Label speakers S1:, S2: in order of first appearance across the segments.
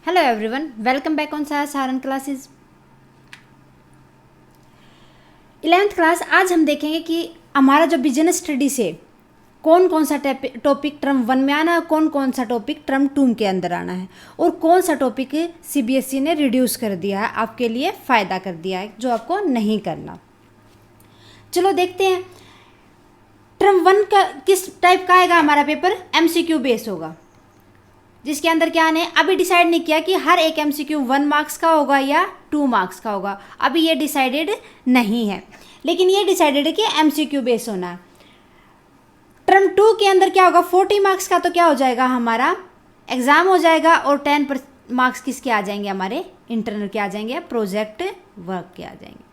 S1: Hello everyone, welcome back on Saran classes. 11th class. आज हम देखेंगे कि हमारा जो बिजनेस स्टडी से कौन कौन सा टॉपिक टर्म 1 में आना है, कौन कौन सा टॉपिक टर्म 2 के अंदर आना है और कौन सा टॉपिक सीबीएसई ने रिड्यूस कर दिया है, आपके लिए फ़ायदा कर दिया है जो आपको नहीं करना। चलो देखते हैं टर्म 1 का किस टाइप का आएगा। हमारा पेपर एमसीक्यू बेस होगा, जिसके अंदर क्या आने अभी डिसाइड नहीं किया कि हर एक एमसीक्यू 1 मार्क्स का होगा या 2 मार्क्स का होगा। अभी ये डिसाइडेड नहीं है, लेकिन ये डिसाइडेड है कि एमसीक्यू बेस होना है। टर्म 2 के अंदर क्या होगा, 40 मार्क्स का तो क्या हो जाएगा, हमारा एग्ज़ाम हो जाएगा और 10 मार्क्स किसके आ जाएंगे, हमारे इंटरनल के आ जाएंगे, प्रोजेक्ट वर्क के आ जाएंगे।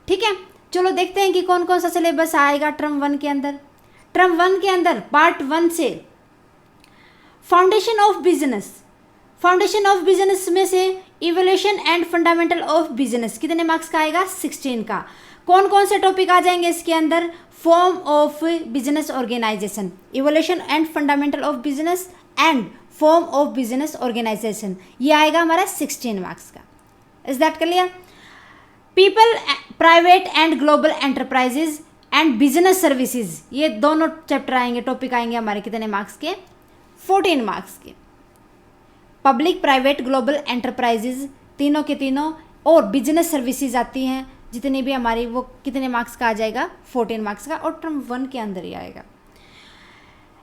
S1: ठीक है, चलो देखते हैं कि कौन कौन सा सिलेबस आएगा टर्म 1 के अंदर। टर्म 1 के अंदर पार्ट 1 से foundation of business, foundation of business में से evolution and fundamental of business कितने मार्क्स का आएगा, 16 का। कौन कौन से टॉपिक आ जाएंगे इसके अंदर, form of business organisation, evolution and fundamental of business and form of business organisation, ये आएगा हमारा 16 मार्क्स का। Is that clear. People, private and global enterprises and business services, ये दोनों चैप्टर आएंगे, टॉपिक आएंगे हमारे कितने मार्क्स के, 14 मार्क्स के। पब्लिक, प्राइवेट, ग्लोबल एंटरप्राइजेज तीनों के तीनों और बिजनेस सर्विसेज आती हैं जितनी भी हमारी, वो कितने मार्क्स का आ जाएगा, 14 मार्क्स का, और टर्म 1 के अंदर ही आएगा।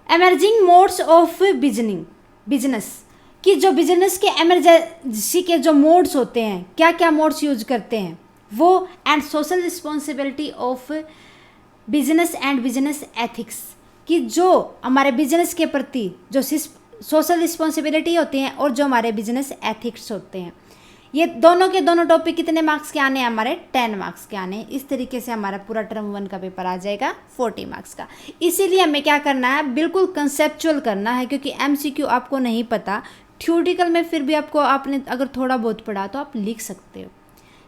S1: एमर्जिंग मोड्स ऑफ बिजनेस, कि जो बिजनेस के एमरजेंसी के जो मोड्स होते हैं, क्या क्या मोड्स यूज करते हैं वो, and social responsibility of business and business ethics, कि जो हमारे बिजनेस के प्रति जो सोशल रिस्पॉन्सिबिलिटी होती हैं और जो हमारे बिजनेस एथिक्स होते हैं, ये दोनों के दोनों टॉपिक कितने मार्क्स के आने हैं, हमारे 10 मार्क्स के आने हैं। इस तरीके से हमारा पूरा टर्म 1 का पेपर आ जाएगा 40 मार्क्स का। इसीलिए हमें क्या करना है, बिल्कुल कंसेप्चुअल करना है, क्योंकि एमसीक्यू आपको नहीं पता, थ्योरेटिकल में फिर भी आपको, आपने अगर थोड़ा बहुत पढ़ा तो आप लिख सकते हो।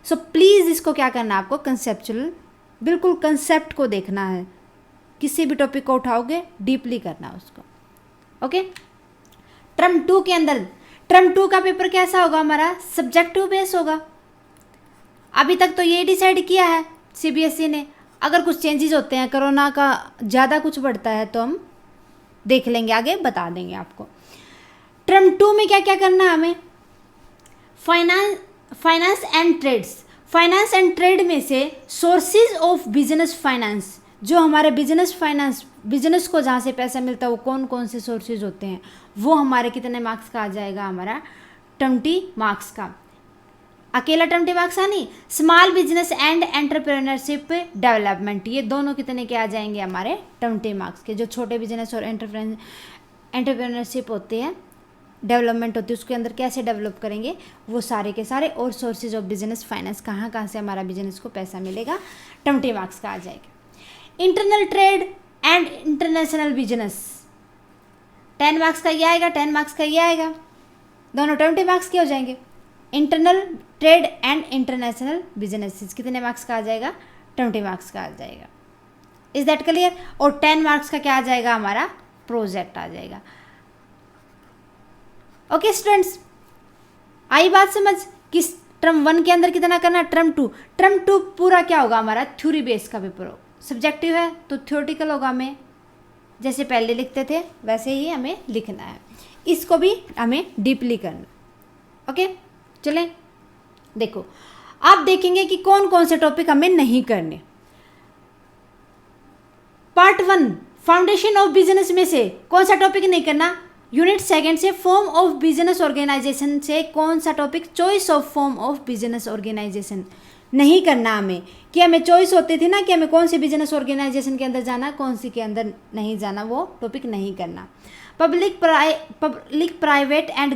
S1: सो प्लीज़ इसको क्या करना है आपको, कंसेप्चुअल, बिल्कुल कंसेप्ट को देखना है, किसी भी टॉपिक को उठाओगे डीपली करना उसको। ओके, टर्म 2 के अंदर, टर्म 2 का पेपर कैसा होगा हमारा, सब्जेक्टिव बेस होगा। अभी तक तो ये डिसाइड किया है सीबीएसई ने, अगर कुछ चेंजेस होते हैं, कोरोना का ज़्यादा कुछ बढ़ता है तो हम देख लेंगे, आगे बता देंगे आपको। टर्म 2 में क्या क्या करना है हमें, finance and trades, finance and trade में से सोर्सेज ऑफ बिजनेस फाइनेंस, जो हमारे बिजनेस फाइनेंस, बिजनेस को जहाँ से पैसा मिलता है वो कौन कौन से सोर्सेज होते हैं, वो हमारे कितने मार्क्स का आ जाएगा, हमारा 20 मार्क्स का। अकेला 20 मार्क्स का नहीं, small business and entrepreneurship development, ये दोनों कितने के आ जाएंगे, हमारे 20 मार्क्स के। जो छोटे बिजनेस और एंटरप्रेन्योरशिप होते हैं, डेवलपमेंट होती है, उसके अंदर कैसे डेवलप करेंगे वो सारे के सारे, और सोर्सेज ऑफ बिजनेस फाइनेंस, कहाँ कहाँ से हमारा बिजनेस को पैसा मिलेगा, 20 मार्क्स का आ जाएगा। Internal trade and international business, 10 marks का ये आएगा, 10 मार्क्स का ये आएगा, दोनों 20 मार्क्स के हो जाएंगे। Internal trade and international businesses कितने मार्क्स का आ जाएगा, 20 मार्क्स का आ जाएगा। Is that clear. और 10 मार्क्स का क्या आ जाएगा, हमारा प्रोजेक्ट आ जाएगा। ओके स्टूडेंट्स, आई बात समझ, किस टर्म 1 के अंदर कितना करना, टर्म 2 पूरा क्या होगा, हमारा थ्योरी बेस का पेपर होगा। सब्जेक्टिव है तो थ्योरेटिकल होगा, हमें जैसे पहले लिखते थे वैसे ही हमें लिखना है, इसको भी हमें डीपली करना। ओके चलें, देखो आप देखेंगे कि कौन कौन से टॉपिक हमें नहीं करने। पार्ट 1 फाउंडेशन ऑफ बिजनेस में से कौन सा टॉपिक नहीं करना, यूनिट 2 से फॉर्म ऑफ बिजनेस ऑर्गेनाइजेशन से कौन सा topic, choice of form of business organisation नहीं करना हमें, कि हमें चॉइस होती थी ना कि हमें कौन सी बिजनेस ऑर्गेनाइजेशन के अंदर जाना, कौन सी के अंदर नहीं जाना, वो टॉपिक नहीं करना। Public private and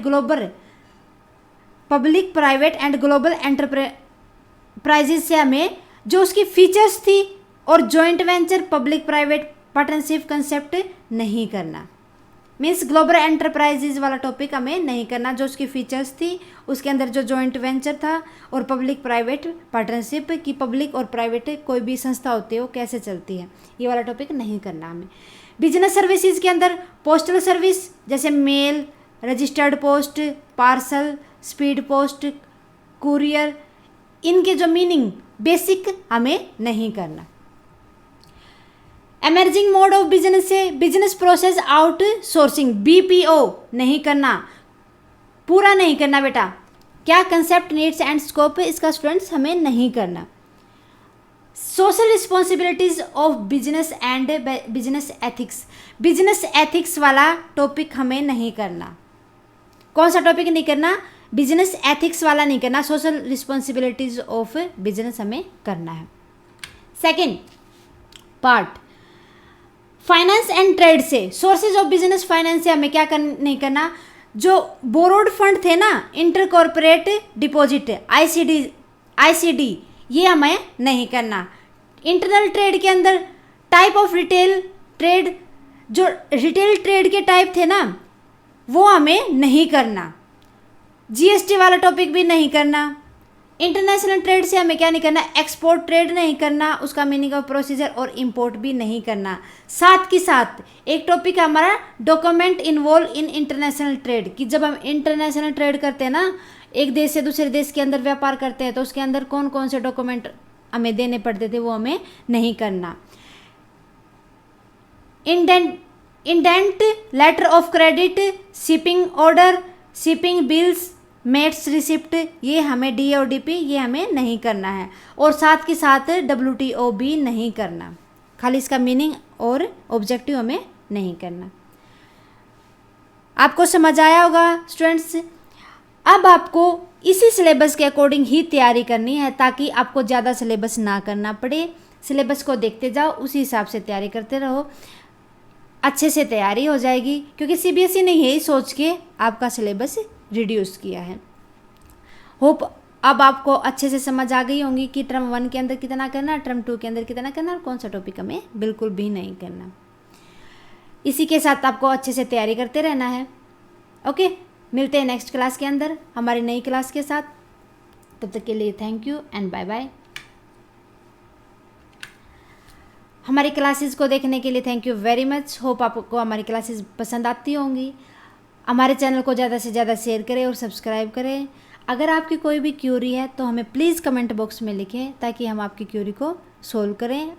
S1: global enterprises से हमें जो उसकी फीचर्स थी और joint venture public private partnership concept नहीं करना, मीन्स ग्लोबल एंटरप्राइजेज वाला टॉपिक हमें नहीं करना, जो उसकी फीचर्स थी उसके अंदर जो जॉइंट वेंचर था और पब्लिक प्राइवेट पार्टनरशिप, की पब्लिक और प्राइवेट कोई भी संस्था होती है वो कैसे चलती है, ये वाला टॉपिक नहीं करना हमें। बिजनेस सर्विसेज के अंदर पोस्टल सर्विस, जैसे mail, registered post, parcel, speed post, courier, इनके जो मीनिंग बेसिक हमें नहीं करना। एमर्जिंग मोड ऑफ बिजनेस से business process outsourcing, BPO नहीं करना, पूरा नहीं करना बेटा। क्या कंसेप्ट, नीड्स एंड स्कोप, इसका स्टूडेंट्स हमें नहीं करना। Social responsibilities of business and business ethics, business ethics वाला टॉपिक हमें नहीं करना। कौन सा टॉपिक नहीं करना? बिजनेस एथिक्स वाला नहीं करना, सोशल रिस्पॉन्सिबिलिटीज ऑफ बिजनेस हमें करना है। Second part, finance and trade से, सोर्सेज ऑफ बिजनेस फाइनेंस से हमें क्या नहीं करना, जो बोरोड फंड थे ना, इंटर कॉर्पोरेट डिपॉजिट, ICD, ये हमें नहीं करना। इंटरनल ट्रेड के अंदर टाइप ऑफ रिटेल ट्रेड, जो रिटेल ट्रेड के टाइप थे ना, वो हमें नहीं करना। GST वाला टॉपिक भी नहीं करना। इंटरनेशनल ट्रेड से हमें क्या नहीं करना, एक्सपोर्ट ट्रेड नहीं करना, उसका मीनिंग ऑफ प्रोसीजर और इंपोर्ट भी नहीं करना। साथ के साथ एक टॉपिक है हमारा document involve in international trade, कि जब हम इंटरनेशनल ट्रेड करते हैं ना, एक देश से दूसरे देश के अंदर व्यापार करते हैं, तो उसके अंदर कौन कौन से डॉक्यूमेंट हमें देने पड़ते थे, वो हमें नहीं करना। Indent, letter of credit, shipping order, shipping bills, mates receipt, ये हमें DA और DP ये हमें नहीं करना है। और साथ के साथ WTO भी नहीं करना, खाली इसका मीनिंग और ऑब्जेक्टिव हमें नहीं करना। आपको समझ आया होगा स्टूडेंट्स। अब आपको इसी सिलेबस के अकॉर्डिंग ही तैयारी करनी है, ताकि आपको ज़्यादा सिलेबस ना करना पड़े। सिलेबस को देखते जाओ, उसी हिसाब से तैयारी करते रहो, अच्छे से तैयारी हो जाएगी। क्योंकि CBSE ने यही सोच के आपका सिलेबस रिड्यूस किया है। होप अब आपको अच्छे से समझ आ गई होंगी कि टर्म 1 के अंदर कितना करना, टर्म 2 के अंदर कितना करना, और कौन सा टॉपिक हमें बिल्कुल भी नहीं करना। इसी के साथ आपको अच्छे से तैयारी करते रहना है। ओके, मिलते हैं नेक्स्ट क्लास के अंदर हमारी नई क्लास के साथ। तब तक के लिए thank you and bye bye. हमारी क्लासेस को देखने के लिए thank you very much. Hope आपको हमारी क्लासेस पसंद आती होंगी। हमारे चैनल को ज़्यादा से ज़्यादा शेयर करें और सब्सक्राइब करें। अगर आपकी कोई भी क्यूरी है तो हमें प्लीज़ कमेंट बॉक्स में लिखें, ताकि हम आपकी क्यूरी को सोल्व करें।